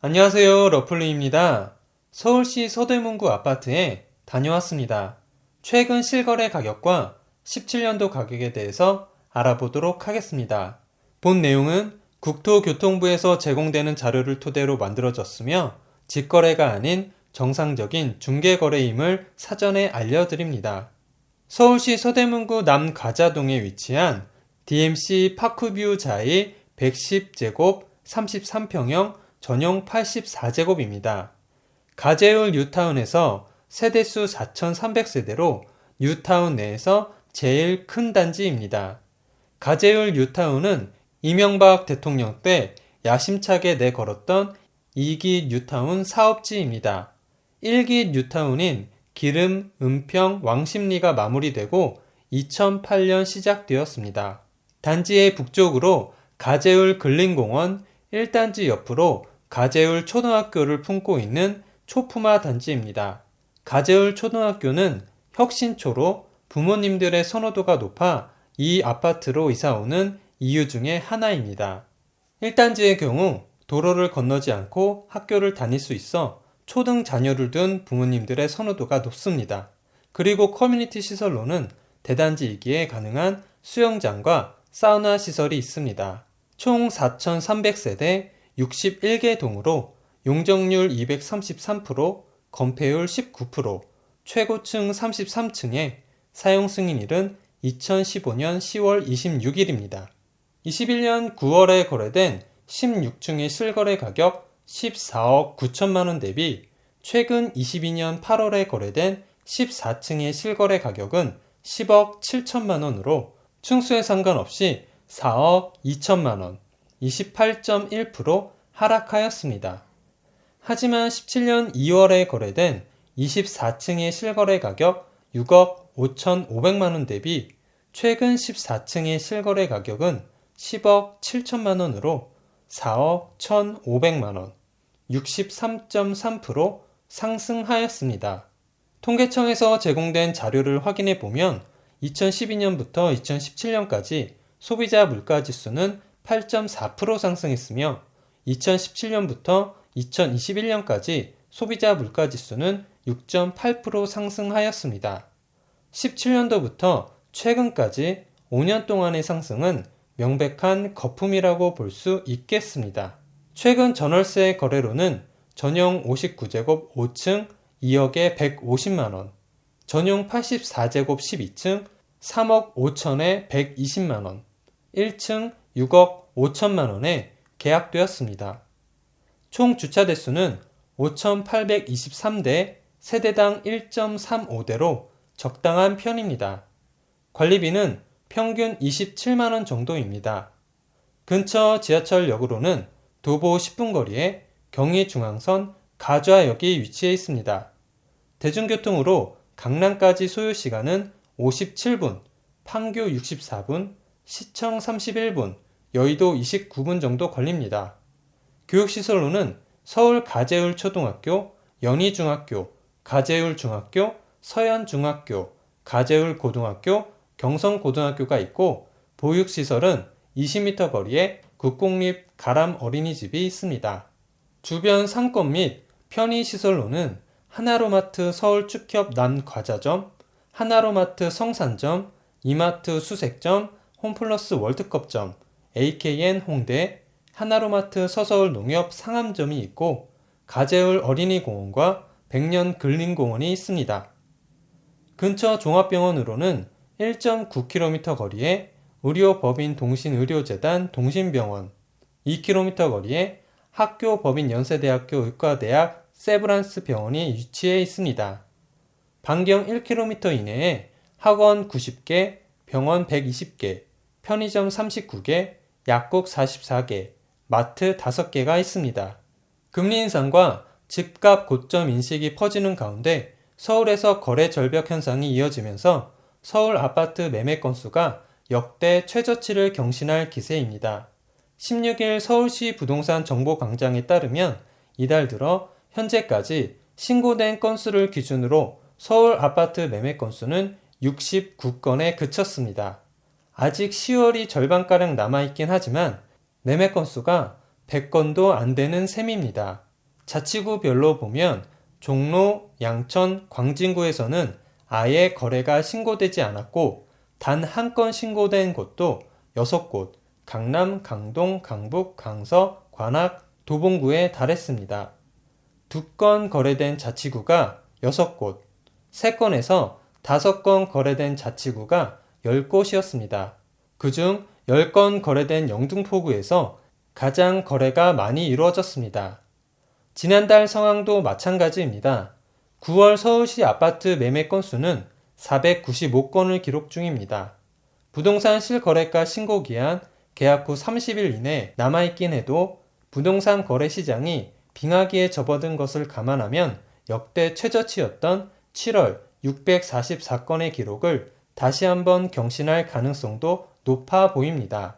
안녕하세요. 러플리입니다. 서울시 서대문구 아파트에 다녀왔습니다. 최근 실거래 가격과 17년도 가격에 대해서 알아보도록 하겠습니다. 본 내용은 국토교통부에서 제공되는 자료를 토대로 만들어졌으며 직거래가 아닌 정상적인 중개거래임을 사전에 알려드립니다. 서울시 서대문구 남가자동에 위치한 DMC 파크뷰 자이 110제곱 33평형 전용 84제곱입니다. 가재울 뉴타운에서 세대수 4,300세대로 뉴타운 내에서 제일 큰 단지입니다. 가재울 뉴타운은 이명박 대통령 때 야심차게 내걸었던 2기 뉴타운 사업지입니다. 1기 뉴타운인 기름, 은평, 왕십리가 마무리되고 2008년 시작되었습니다. 단지의 북쪽으로 가재울 근린공원 1단지 옆으로 가재울 초등학교를 품고 있는 초품화 단지입니다. 가재울 초등학교는 혁신초로 부모님들의 선호도가 높아 이 아파트로 이사오는 이유 중에 하나입니다. 1단지의 경우 도로를 건너지 않고 학교를 다닐 수 있어 초등 자녀를 둔 부모님들의 선호도가 높습니다. 그리고 커뮤니티 시설로는 대단지이기에 가능한 수영장과 사우나 시설이 있습니다. 총 4,300세대 61개 동으로 용적률 233%, 건폐율 19%, 최고층 33층에 사용 승인일은 2015년 10월 26일입니다. 21년 9월에 거래된 16층의 실거래 가격 14억 9천만원 대비 최근 22년 8월에 거래된 14층의 실거래 가격은 10억 7천만원으로 층수에 상관없이 4억 2천만원, 28.1% 하락하였습니다. 하지만 17년 2월에 거래된 24층의 실거래 가격 6억 5,500만원 대비 최근 14층의 실거래 가격은 10억 7천만원으로 4억 1,500만원, 63.3% 상승하였습니다. 통계청에서 제공된 자료를 확인해 보면 2012년부터 2017년까지 소비자 물가지수는 8.4% 상승했으며 2017년부터 2021년까지 소비자 물가지수는 6.8% 상승하였습니다. 17년도부터 최근까지 5년 동안의 상승은 명백한 거품이라고 볼 수 있겠습니다. 최근 전월세 거래로는 전용 59제곱 5층 2억에 150만원, 전용 84제곱 12층 3억 5천에 120만원, 1층 6억 5천만원에 계약되었습니다. 총 주차 대수는 5,823대, 세대당 1.35대로 적당한 편입니다. 관리비는 평균 27만원 정도입니다. 근처 지하철역으로는 도보 10분 거리에 경의중앙선 가좌역이 위치해 있습니다. 대중교통으로 강남까지 소요시간은 57분, 판교 64분, 시청 31분, 여의도 29분 정도 걸립니다. 교육시설로는 서울 가재울 초등학교, 연희중학교, 가재울 중학교, 서현중학교, 가재울 고등학교, 경성고등학교가 있고 보육시설은 20m 거리에 국공립 가람 어린이집이 있습니다. 주변 상권 및 편의시설로는 하나로마트 서울 축협 남과자점, 하나로마트 성산점, 이마트 수색점, 홈플러스 월드컵점, AKN 홍대, 하나로마트 서서울 농협 상암점이 있고 가재울 어린이공원과 백년 근린공원이 있습니다. 근처 종합병원으로는 1.9km 거리에 의료법인 동신의료재단 동신병원, 2km 거리에 학교법인연세대학교 의과대학 세브란스 병원이 위치해 있습니다. 반경 1km 이내에 학원 90개, 병원 120개, 편의점 39개, 약국 44개, 마트 5개가 있습니다. 금리 인상과 집값 고점 인식이 퍼지는 가운데 서울에서 거래 절벽 현상이 이어지면서 서울 아파트 매매 건수가 역대 최저치를 경신할 기세입니다. 16일 서울시 부동산 정보광장에 따르면 이달 들어 현재까지 신고된 건수를 기준으로 서울 아파트 매매 건수는 69건에 그쳤습니다. 아직 10월이 절반가량 남아있긴 하지만 매매 건수가 100건도 안 되는 셈입니다. 자치구별로 보면 종로, 양천, 광진구에서는 아예 거래가 신고되지 않았고 단 한 건 신고된 곳도 6곳, 강남, 강동, 강북, 강서, 관악, 도봉구에 달했습니다. 2건 거래된 자치구가 6곳, 3건에서 5건 거래된 자치구가 10곳이었습니다. 그중 10건 거래된 영등포구에서 가장 거래가 많이 이루어졌습니다. 지난달 상황도 마찬가지입니다. 9월 서울시 아파트 매매 건수는 495건을 기록 중입니다. 부동산 실거래가 신고기한 계약 후 30일 이내 남아있긴 해도 부동산 거래 시장이 빙하기에 접어든 것을 감안하면 역대 최저치였던 7월 644건의 기록을 다시 한번 경신할 가능성도 높아 보입니다.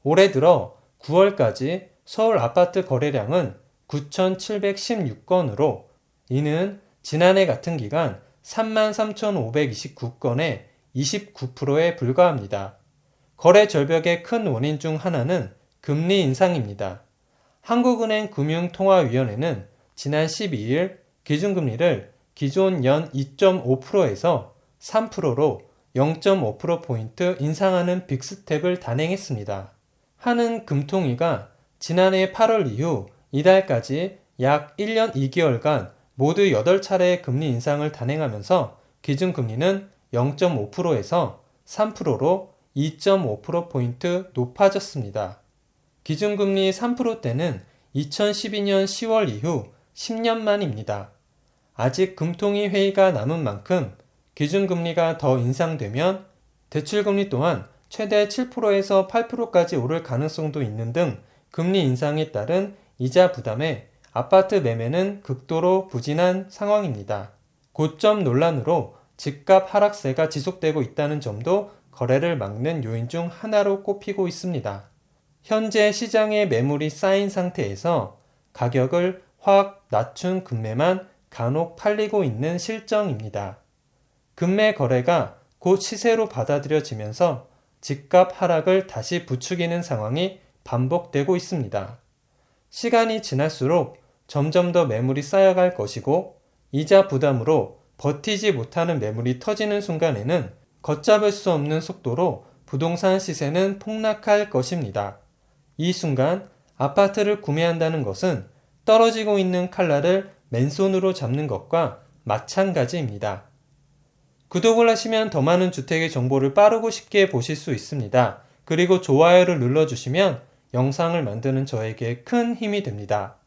올해 들어 9월까지 서울 아파트 거래량은 9,716건으로 이는 지난해 같은 기간 33,529건의 29%에 불과합니다. 거래 절벽의 큰 원인 중 하나는 금리 인상입니다. 한국은행 금융통화위원회는 지난 12일 기준금리를 기존 연 2.5%에서 3%로 0.5%포인트 인상하는 빅스텝을 단행했습니다. 한은 금통위가 지난해 8월 이후 이달까지 약 1년 2개월간 모두 8차례의 금리 인상을 단행하면서 기준금리는 0.5%에서 3%로 2.5%포인트 높아졌습니다. 기준금리 3%대는 2012년 10월 이후 10년 만입니다. 아직 금통위 회의가 남은 만큼 기준금리가 더 인상되면 대출금리 또한 최대 7%에서 8%까지 오를 가능성도 있는 등 금리 인상에 따른 이자 부담에 아파트 매매는 극도로 부진한 상황입니다. 고점 논란으로 집값 하락세가 지속되고 있다는 점도 거래를 막는 요인 중 하나로 꼽히고 있습니다. 현재 시장에 매물이 쌓인 상태에서 가격을 확 낮춘 금매만 간혹 팔리고 있는 실정입니다. 금매 거래가 곧 시세로 받아들여지면서 집값 하락을 다시 부추기는 상황이 반복되고 있습니다. 시간이 지날수록 점점 더 매물이 쌓여갈 것이고 이자 부담으로 버티지 못하는 매물이 터지는 순간에는 걷잡을 수 없는 속도로 부동산 시세는 폭락할 것입니다. 이 순간 아파트를 구매한다는 것은 떨어지고 있는 칼날을 맨손으로 잡는 것과 마찬가지입니다. 구독을 하시면 더 많은 주택의 정보를 빠르고 쉽게 보실 수 있습니다. 그리고 좋아요를 눌러주시면 영상을 만드는 저에게 큰 힘이 됩니다.